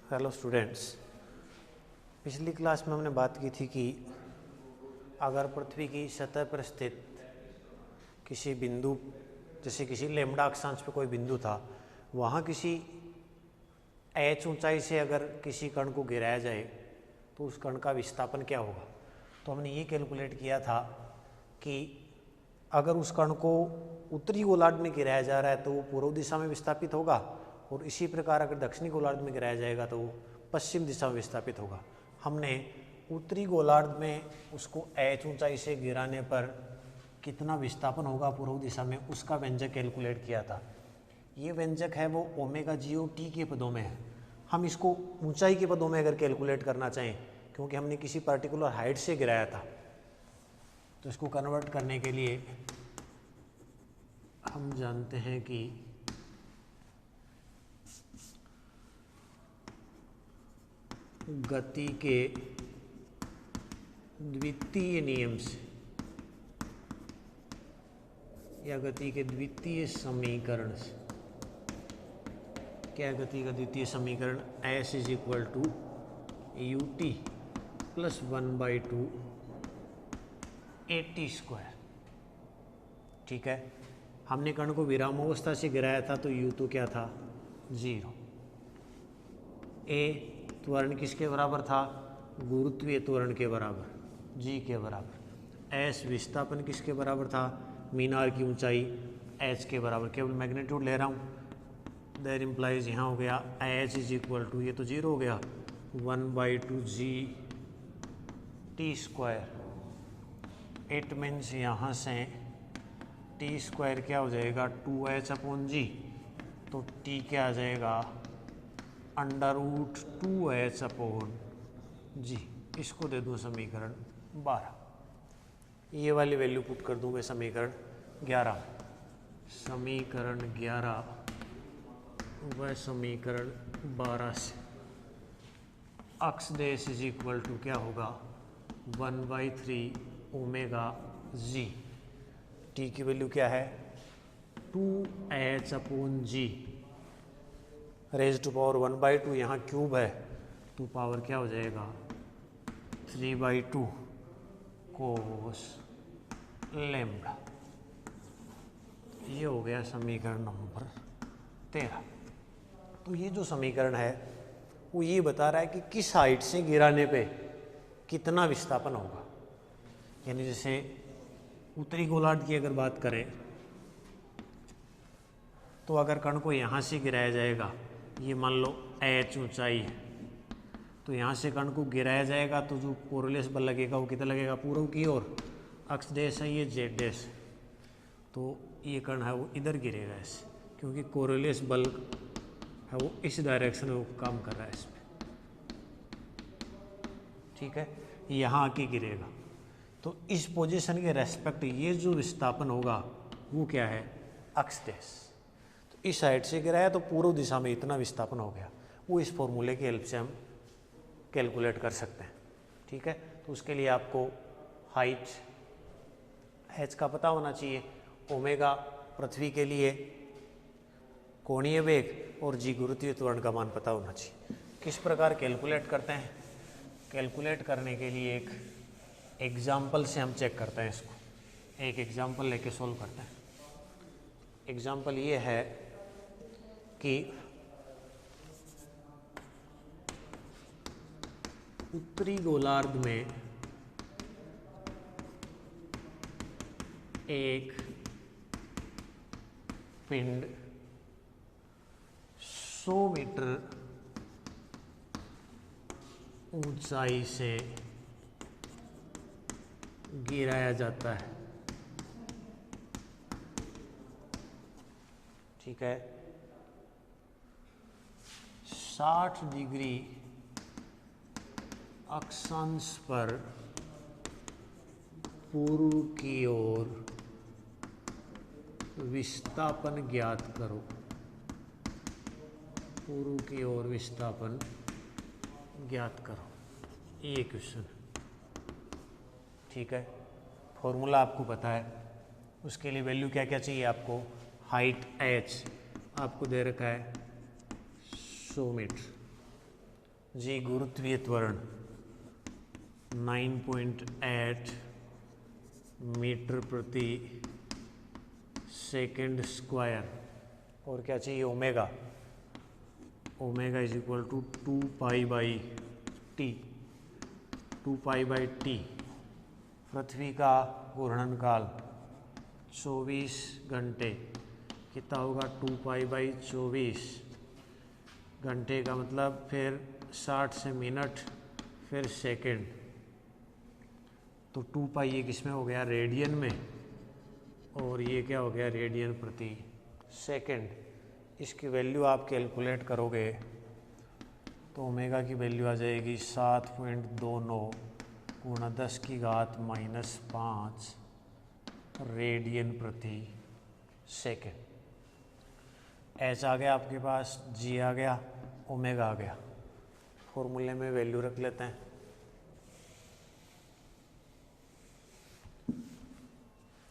Hello students, पिछली class में हमने बात की थी कि अगर पृथ्वी की सतह पर स्थित किसी बिंदु, जैसे किसी लैम्ब्डा अक्षांश पे कोई बिंदु था, वहाँ किसी h ऊंचाई से अगर किसी कण को गिराया जाए तो उस कण का विस्थापन क्या होगा। तो हमने ये कैलकुलेट किया था कि अगर उस कण को उत्तरी गोलार्ध में गिराया जा रहा है तो वो पूर्व दिशा में विस्थापित होगा, और इसी प्रकार अगर दक्षिणी गोलार्ध में गिराया जाएगा तो वो पश्चिम दिशा में विस्थापित होगा। हमने उत्तरी गोलार्ध में उसको h ऊंचाई से गिराने पर कितना विस्थापन होगा पूर्व दिशा में, उसका व्यंजक कैलकुलेट किया था। ये व्यंजक है वो ओमेगा जी ओ टी के पदों में है। हम इसको ऊंचाई के पदों में अगर कैलकुलेट करना चाहें, क्योंकि हमने किसी पर्टिकुलर हाइट से गिराया था, तो इसको कन्वर्ट करने के लिए हम जानते हैं कि गति के द्वितीय नियम से या गति के द्वितीय समीकरण से, क्या गति का द्वितीय समीकरण, s is equal to U T plus 1/2 AT square. ठीक है, हमने कण को विरामावस्था से गिराया था तो u तो क्या था, 0। a त्वरण किसके बराबर था, गुरुत्वीय त्वरण के बराबर, g के बराबर। s विस्थापन किसके बराबर था, मीनार की ऊंचाई h के बराबर। केवल मैग्नीट्यूड ले रहा हूँ, दैट इम्प्लाइज यहाँ हो गया h इज इक्वल टू, ये तो 0 हो गया, 1/2 g t square. It means यहाँ से t स्क्वायर क्या हो जाएगा, 2h/g। तो t क्या आ जाएगा, √2h/g। इसको दे दूँ समीकरण 12, ये वाली वैल्यू पुट कर दूँ मैं समीकरण 11। समीकरण 11 व समीकरण 12 से अक्ष देश इज इक्वल टू क्या होगा, 1/3 ओमेगा जी। टी की वैल्यू क्या है, 2h/g रेज टू पावर 1/2, यहाँ क्यूब है तो पावर क्या हो जाएगा, 3/2 कोस लैम्ब्डा। ये हो गया समीकरण नंबर 13। तो ये जो समीकरण है वो ये बता रहा है कि किस हाइट से गिराने पे कितना विस्थापन होगा। यानी जैसे उत्तरी गोलार्ध की अगर बात करें तो अगर कण को यहाँ से गिराया जाएगा, ये मान लो h ऊंचाई है, तो यहाँ से कण को गिराया जाएगा तो जो कोरोलेस बल लगेगा वो कितना लगेगा, पूर्व की ओर। अक्ष देश है ये z देश, तो ये कण है वो इधर गिरेगा ऐसे, क्योंकि कोरोलेस बल है वो इस डायरेक्शन में वो काम कर रहा है इस पर। ठीक है, यहाँ आके गिरेगा तो इस पोजीशन के रेस्पेक्ट ये जो विस्थापन होगा वो क्या है, अक्ष देश। तो इस साइड से गिराया तो पूर्व दिशा में इतना विस्थापन हो गया, वो इस फॉर्मूले की हेल्प से हम कैलकुलेट कर सकते हैं। ठीक है, तो उसके लिए आपको हाइट h का पता होना चाहिए, ओमेगा पृथ्वी के लिए कोणीय वेग और g गुरुत्वीय त्वरण का मान पता होना चाहिए। किस प्रकार कैलकुलेट करते हैं, कैलकुलेट करने के लिए एक एग्जाम्पल से हम चेक करते हैं इसको। एक एग्जाम्पल लेके सोल्व करते हैं। एग्जाम्पल ये है कि उत्तरी गोलार्ध में एक पिंड 100 मीटर ऊंचाई से गिराया जाता है। ठीक है, 60 डिग्री अक्षांश पर पूर्व की ओर विस्थापन ज्ञात करो। पूर्व की ओर विस्थापन ज्ञात करो, ये क्वेश्चन। ठीक है, फॉर्मूला आपको पता है, उसके लिए वैल्यू क्या क्या चाहिए आपको, हाइट h आपको दे रखा है 100 मीटर, जी गुरुत्वीय त्वरण 9.8 मीटर प्रति सेकंड स्क्वायर, और क्या चाहिए omega, omega is equal to 2π/t, 2π/t। पृथ्वी का घूर्णन काल 24 घंटे, कितना होगा 2π/24 घंटे का मतलब फिर 60 से मिनट फिर सेकंड, तो 2π ये किस में हो गया रेडियन में, और ये क्या हो गया रेडियन प्रति सेकंड। इसकी वैल्यू आप कैलकुलेट करोगे तो ओमेगा की वैल्यू आ जाएगी 7.29 गुणा 10⁻⁻5 रेडियन प्रति सेकंड। एच आ गया आपके पास, जी आ गया, ओमेगा आ गया। फॉर्मूले में वैल्यू रख लेते हैं।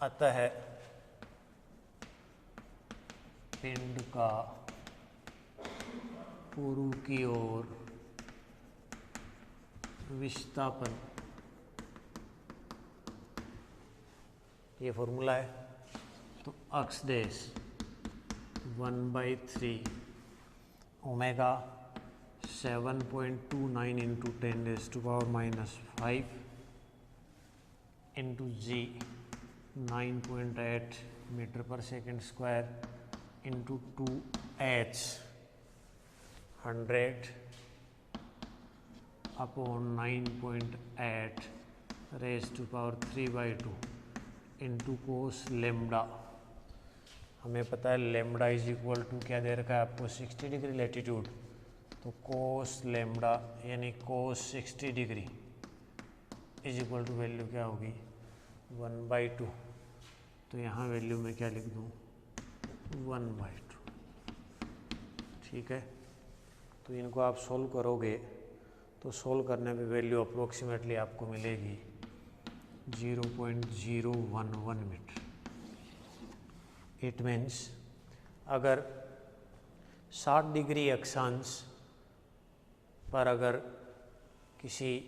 अतः पिंड का पूर्व की ओर विस्थापन, ये फॉर्मूला है, तो अक्ष देश 1/3 omega 7.29 into 10⁻⁻5 into G 9.8 metre per second square into 2h 100 upon 9.8 raise to power 3/2 into cos lambda. हमें पता है लेमडा इज इक्वल टू क्या दे रखा है आपको 60 डिग्री लैटिट्यूड, तो कोस लेमडा यानी cos 60 degree is equal to value क्या होगी 1/2। तो यहाँ वैल्यू में क्या लिख दूँ 1/2। ठीक है, तो इनको आप सोल्व करोगे तो सोल्व करने पे वैल्यू अप्रोक्सीमेटली आपको मिलेगी 0.011 मीटर। इट मीन्स अगर 60 डिग्री अक्षांश पर अगर किसी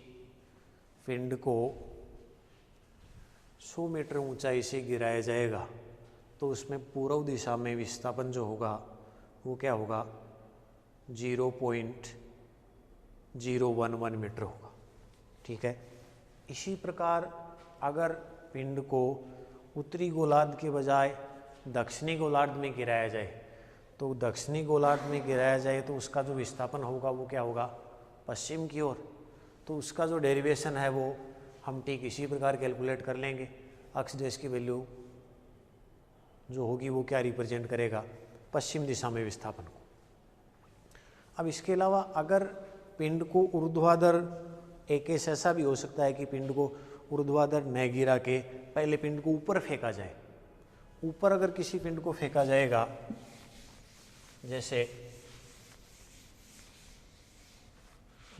पिंड को 100 मीटर ऊंचाई से गिराया जाएगा तो उसमें पूर्व दिशा में विस्थापन जो होगा वो क्या होगा 0.011 मीटर होगा। ठीक है, इसी प्रकार अगर पिंड को उत्तरी गोलार्ध के बजाय दक्षिणी गोलार्ध में गिराया जाए तो दक्षिणी गोलार्ध में गिराया जाए तो उसका जो विस्थापन होगा वो क्या होगा पश्चिम की ओर। तो उसका जो डेरिवेशन है वो हम ठीक इसी प्रकार कैलकुलेट कर लेंगे। अक्ष देश की वैल्यू जो होगी वो क्या रिप्रेजेंट करेगा पश्चिम दिशा में विस्थापन को। अब इसके अलावा अगर पिंड को ऊर्ध्वाधर, एक केस ऐसा भी हो सकता है कि पिंड को ऊर्ध्वाधर न गिरा के पहले पिंड को ऊपर फेंका जाए। ऊपर अगर किसी पिंड को फेंका जाएगा, जैसे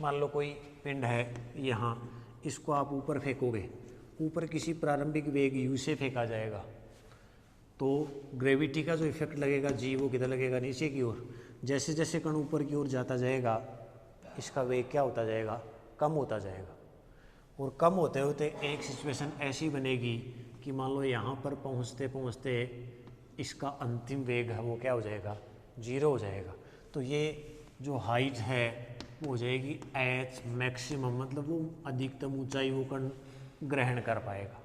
मान लो कोई पिंड है यहाँ, इसको आप ऊपर फेंकोगे, ऊपर किसी प्रारंभिक वेग u से फेंका जाएगा तो ग्रेविटी का जो इफेक्ट लगेगा जी वो किधर लगेगा नीचे की ओर। जैसे जैसे कण ऊपर की ओर जाता जाएगा इसका वेग क्या होता जाएगा कम होता जाएगा, और कम होते होते एक सिचुएशन ऐसी बनेगी कि मान लो यहाँ पर पहुँचते पहुँचते इसका अंतिम वेग है वो क्या हो जाएगा 0 हो जाएगा। तो ये जो हाइट है वो हो जाएगी एच मैक्सिमम, मतलब वो अधिकतम ऊंचाई वो कण ग्रहण कर पाएगा।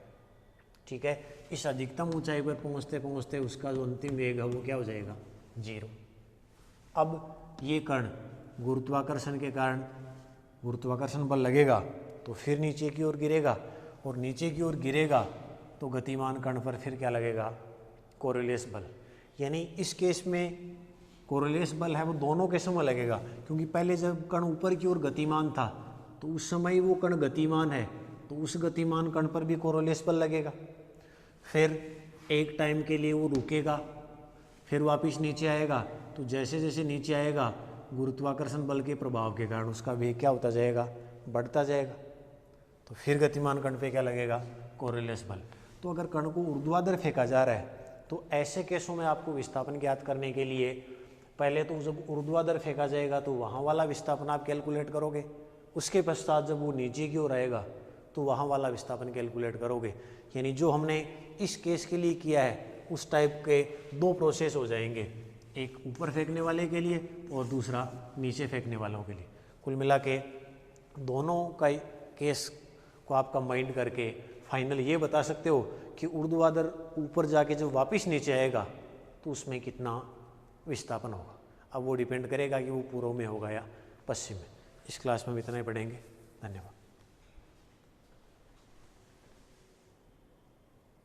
ठीक है, इस अधिकतम ऊंचाई पर पहुँचते पहुँचते उसका जो अंतिम वेग है वो क्या हो जाएगा 0। अब ये कण गुरुत्वाकर्षण के कारण गुरुत्वाकर्षण बल लगेगा तो फिर नीचे की ओर गिरेगा, और नीचे की ओर गिरेगा तो गतिमान कण पर फिर क्या लगेगा कोरिलेस बल। यानी इस केस में कोरिलेस बल है वो दोनों केसों में लगेगा, क्योंकि पहले जब कण ऊपर की ओर गतिमान था तो उस समय वो कण गतिमान है तो उस गतिमान कण पर भी कोरिलेस बल लगेगा। फिर एक टाइम के लिए वो रुकेगा, फिर वापस नीचे आएगा, तो जैसे जैसे नीचे आएगा गुरुत्वाकर्षण बल के प्रभाव के कारण उसका वेग क्या होता जाएगा बढ़ता जाएगा, तो फिर गतिमान कण पे क्या लगेगा कोरिलेस बल। तो अगर कण को ऊर्ध्वाधर फेंका जा रहा है तो ऐसे केसों में आपको विस्थापन ज्ञात करने के लिए पहले तो जब ऊर्ध्वाधर फेंका जाएगा तो वहाँ वाला विस्थापन आप कैलकुलेट करोगे, उसके पश्चात जब वो नीचे की ओर आएगा तो वहाँ वाला विस्थापन कैलकुलेट करोगे। यानी जो हमने इस केस के लिए किया है उस टाइप के दो प्रोसेस हो जाएंगे, एक ऊपर फेंकने वाले के लिए और दूसरा नीचे फेंकने वालों के लिए। कुल मिला के दोनों का केस को आप कंबाइंड करके फाइनल ये बता सकते हो कि ऊर्ध्वाधर ऊपर जाके जब वापस नीचे आएगा तो उसमें कितना विस्थापन होगा। अब वो डिपेंड करेगा कि वो पूर्व में होगा या पश्चिम में। इस क्लास में हम इतना ही पढ़ेंगे। धन्यवाद।